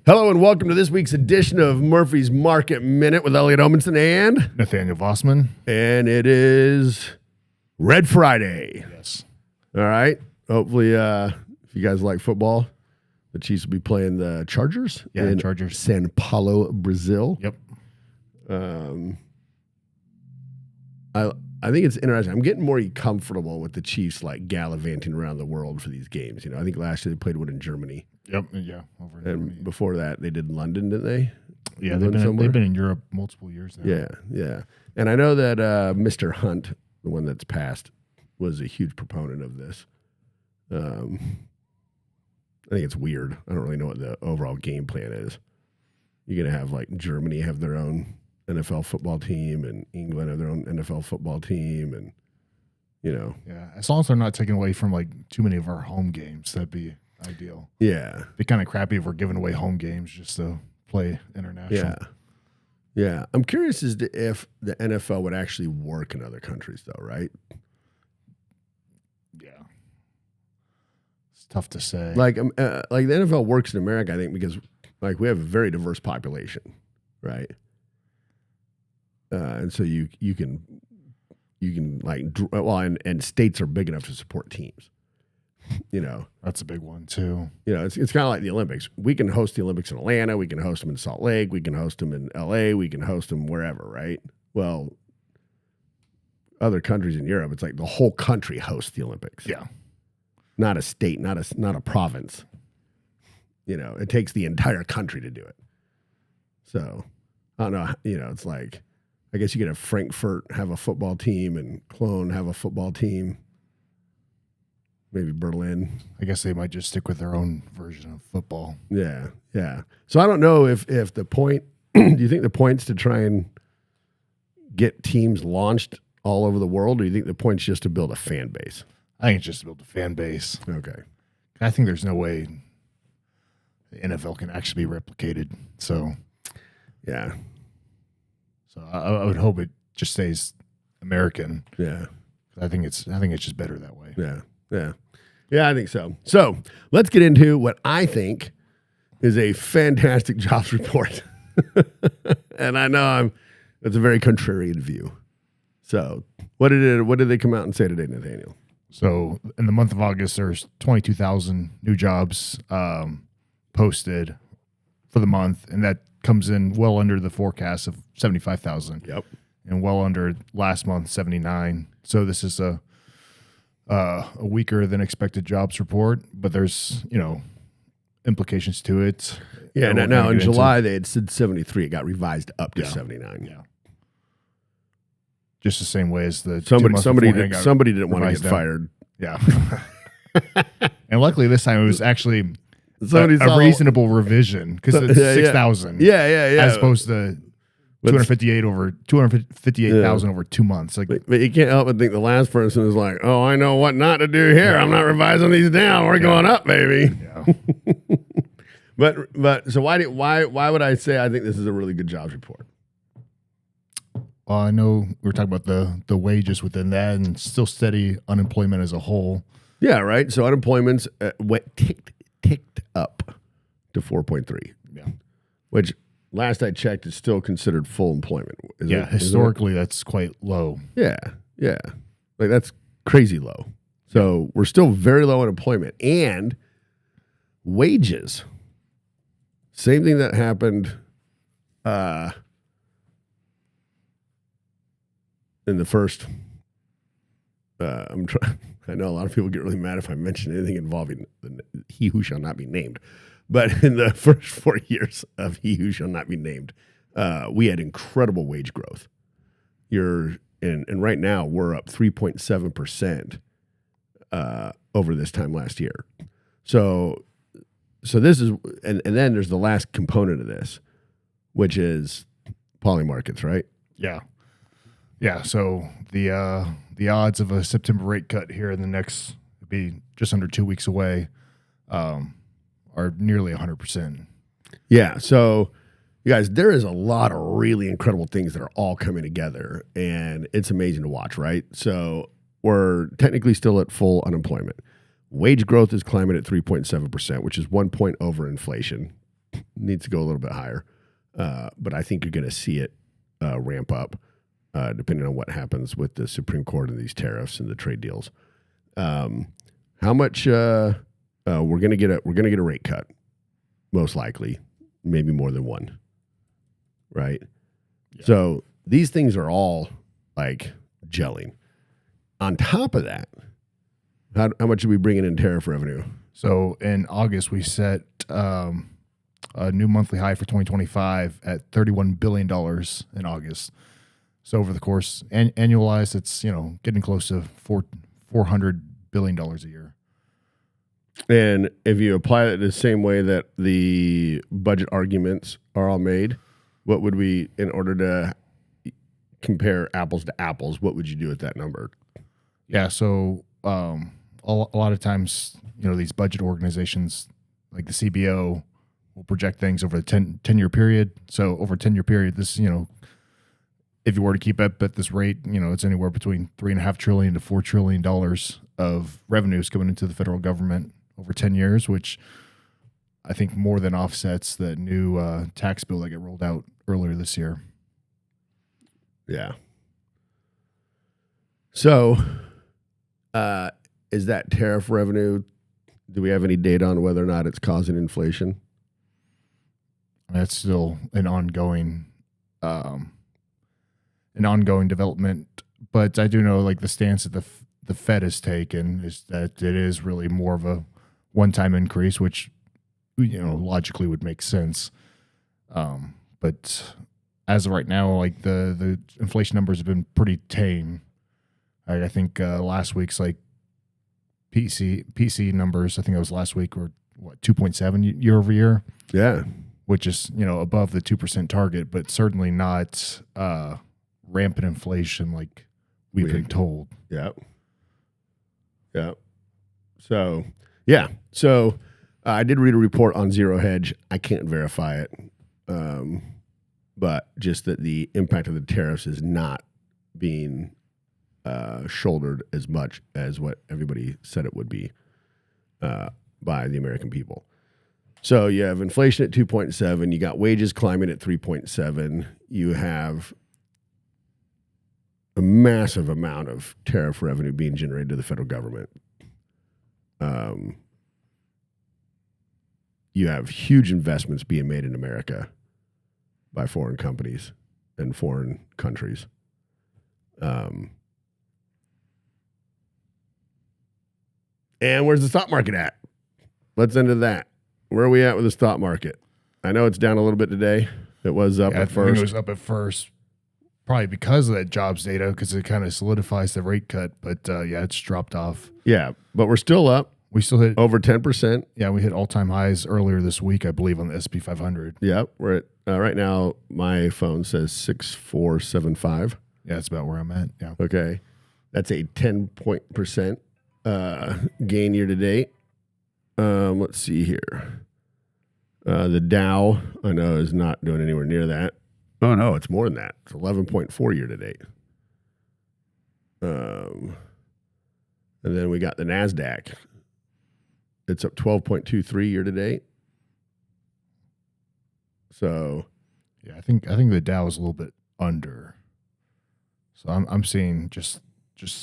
Hello and welcome to this week's edition of Murphy's Market Minute with Elliot Omenson and Nathaniel Vossman. And it is Red Friday. Yes. All right. Hopefully, if you guys like football, the Chiefs will be playing the Chargers. Yeah, Chargers. São Paulo, Brazil. Yep. I think it's interesting. I'm getting more comfortable with the Chiefs like gallivanting around the world for these games. You know, I think last year they played one in Germany. Yep. Yeah. Over in And Germany. before that, they did London, didn't they? Yeah, they've been in Europe multiple years now. Yeah. And I know that Mr. Hunt, the one that's passed, was a huge proponent of this. I think it's weird. I don't really know what the overall game plan is. You're going to have like Germany have their own NFL football team and England have their own NFL football team, and you know. Yeah, as long as they're not taking away from like too many of our home games, that'd be ideal. Yeah. It'd be kind of crappy if we're giving away home games just to play international. Yeah. I'm curious as to if the NFL would actually work in other countries, though, right? Yeah. It's tough to say. Like the NFL works in America, I think, because like we have a very diverse population, right? And so you can like and states are big enough to support teams. You know, that's a big one too. You know, it's kind of like the Olympics. We can host the Olympics in Atlanta. We can host them in Salt Lake. We can host them in LA. We can host them wherever, right? Well, other countries in Europe, it's like the whole country hosts the Olympics. Yeah, not a state, not a province. You know, it takes the entire country to do it. So I don't know. You know, it's like I guess you could have Frankfurt have a football team and Cologne have a football team. Maybe Berlin. I guess they might just stick with their own version of football. Yeah. So I don't know if the point, do you think the point's to try and get teams launched all over the world, or do you think the point's just to build a fan base? I think it's just to build a fan base. Okay. I think there's no way the NFL can actually be replicated. So, yeah. So I would hope it just stays American. Yeah. I think it's just better that way. Yeah, I think so. So let's get into what I think is a fantastic jobs report. And I know it's a very contrarian view. So what did they come out and say today, Nathaniel? So in the month of August, there's 22,000 new jobs posted for the month, and that comes in well under the forecast of 75,000. Yep. And well under last month, 79. So this is a weaker than expected jobs report, but there's, implications to it. Yeah, now in July they had said 73. It got revised up to 79. Yeah. Just the same way as the somebody didn't want to get fired. Yeah. And luckily this time it was actually a reasonable revision because it's 6,000. Yeah. As opposed to 258,000 over 2 months. Like, but you can't help but think the last person is like, "Oh, I know what not to do here. I'm not revising these down. We're going up, baby." Yeah. but so why would I say I think this is a really good jobs report? Well, I know we were talking about the wages within that and still steady unemployment as a whole. Yeah, right. So unemployment's ticked up to 4.3. Yeah, which last I checked is still considered full employment. Historically that's quite low. Yeah, like that's crazy low. So we're still very low unemployment and wages. Same thing that happened in the first. I know a lot of people get really mad if I mention anything involving he who shall not be named. But in the first 4 years of he who shall not be named, we had incredible wage growth. And right now we're up 3.7% over this time last year. So this is, and then there's the last component of this, which is poly markets, right? Yeah. So the odds of a September rate cut here in the next be just under 2 weeks away are nearly 100%. Yeah. So you guys, there is a lot of really incredible things that are all coming together, and it's amazing to watch, right? So we're technically still at full unemployment. Wage growth is climbing at 3.7%, which is 1 point over inflation. needs to go a little bit higher. But I think you're going to see it ramp up depending on what happens with the Supreme Court and these tariffs and the trade deals. How much we're going to get a rate cut, most likely, maybe more than one, right? Yeah. So these things are all like gelling. On top of that, how much are we bringing in tariff revenue? So in August, we set a new monthly high for 2025 at $31 billion in August. So over the course, annualized, it's, getting close to $400 billion a year. And if you apply it the same way that the budget arguments are all made, what would we, in order to compare apples to apples, what would you do with that number? Yeah, so a lot of times, these budget organizations like the CBO will project things over a 10-year period. So over a 10-year period, this, if you were to keep up at this rate, it's anywhere between $3.5 trillion to $4 trillion of revenues coming into the federal government over 10 years, which I think more than offsets the new tax bill that got rolled out earlier this year. Yeah. So, is that tariff revenue? Do we have any data on whether or not it's causing inflation? That's still an ongoing development, but I do know like the stance that the Fed has taken is that it is really more of a one-time increase, which logically would make sense. But as of right now, like the inflation numbers have been pretty tame. I think last week's like PC numbers, I think it was last week, were 2.7 year over year. Yeah, which is above the 2% target, but certainly not rampant inflation like we've been told. Yeah. Yeah. So, yeah. So I did read a report on Zero Hedge. I can't verify it, but just that the impact of the tariffs is not being shouldered as much as what everybody said it would be by the American people. So you have inflation at 2.7. You got wages climbing at 3.7. You have a massive amount of tariff revenue being generated to the federal government. You have huge investments being made in America by foreign companies and foreign countries. And where's the stock market at? Let's end of that. Where are we at with the stock market? I know it's down a little bit today. It was up at first. I think it was up at first, probably because of that jobs data, because it kind of solidifies the rate cut. But it's dropped off. Yeah, but we're still up. We still hit over 10%. Yeah, we hit all-time highs earlier this week, I believe, on the SP 500. Yeah, we're at right now. My phone says 6475. Yeah, that's about where I'm at. Yeah. Okay, that's a 10% gain year to date. Let's see here. The Dow, I know, is not doing anywhere near that. Oh, no, it's more than that. It's 11.4 year to date. And then we got the NASDAQ. It's up 12.23 year to date. So, yeah, I think the Dow is a little bit under. So I'm seeing just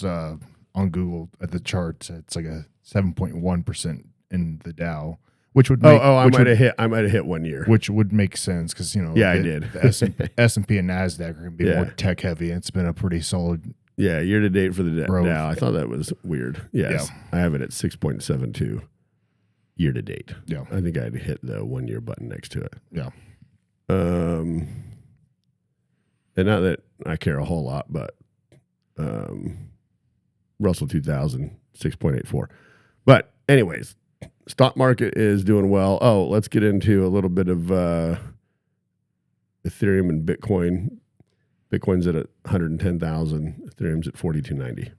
on Google at the charts, it's like a 7.1% in the Dow, which would make, I might have hit 1 year, which would make sense because I did. The S&P and NASDAQ are going to be more tech heavy. It's been a pretty solid year to date for the Dow. I thought that was weird. Yes, yeah. I have it at 6.72 year to date. Yeah, I think I'd hit the 1 year button next to it. Yeah. And not that I care a whole lot, but Russell 2000 6.84. But anyways, stock market is doing well. Oh, let's get into a little bit of Ethereum and Bitcoin. Bitcoin's at 110,000. Ethereum's at 4290.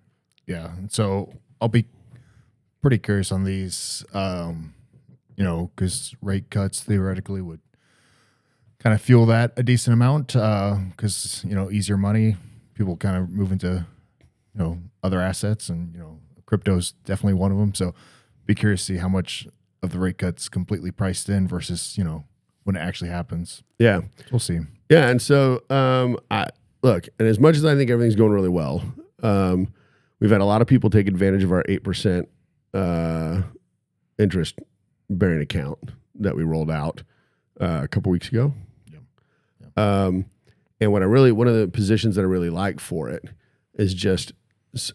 Yeah. So I'll be pretty curious on these, because rate cuts theoretically would kind of fuel that a decent amount because, easier money, people kind of move into, other assets and, crypto's definitely one of them. So be curious to see how much of the rate cuts completely priced in versus, when it actually happens. Yeah. We'll see. Yeah. And so, look, and as much as I think everything's going really well, we've had a lot of people take advantage of our 8% interest bearing account that we rolled out a couple weeks ago. Yeah. And one of the positions that I really like for it is just, we've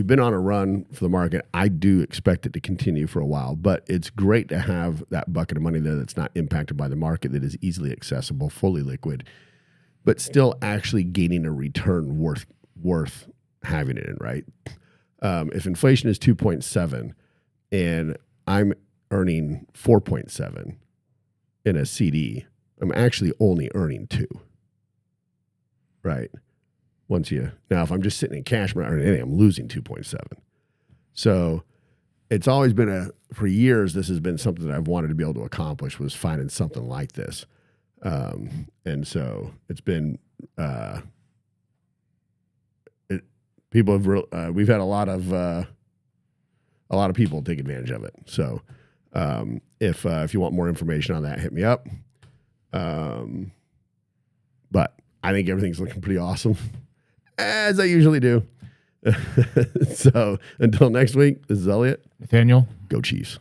been on a run for the market. I do expect it to continue for a while, but it's great to have that bucket of money there that's not impacted by the market, that is easily accessible, fully liquid, but still actually gaining a return worth having it in, right? If inflation is 2.7 and I'm earning 4.7 in a CD, I'm actually only earning 2, right? Now, if I'm just sitting in cash, I'm not earning anything, I'm losing 2.7. So it's always been for years, this has been something that I've wanted to be able to accomplish, was finding something like this. And so it's been, we've had a lot of people take advantage of it. So if you want more information on that, hit me up. But I think everything's looking pretty awesome, as I usually do. So until next week, this is Elliot. Nathaniel. Go Chiefs.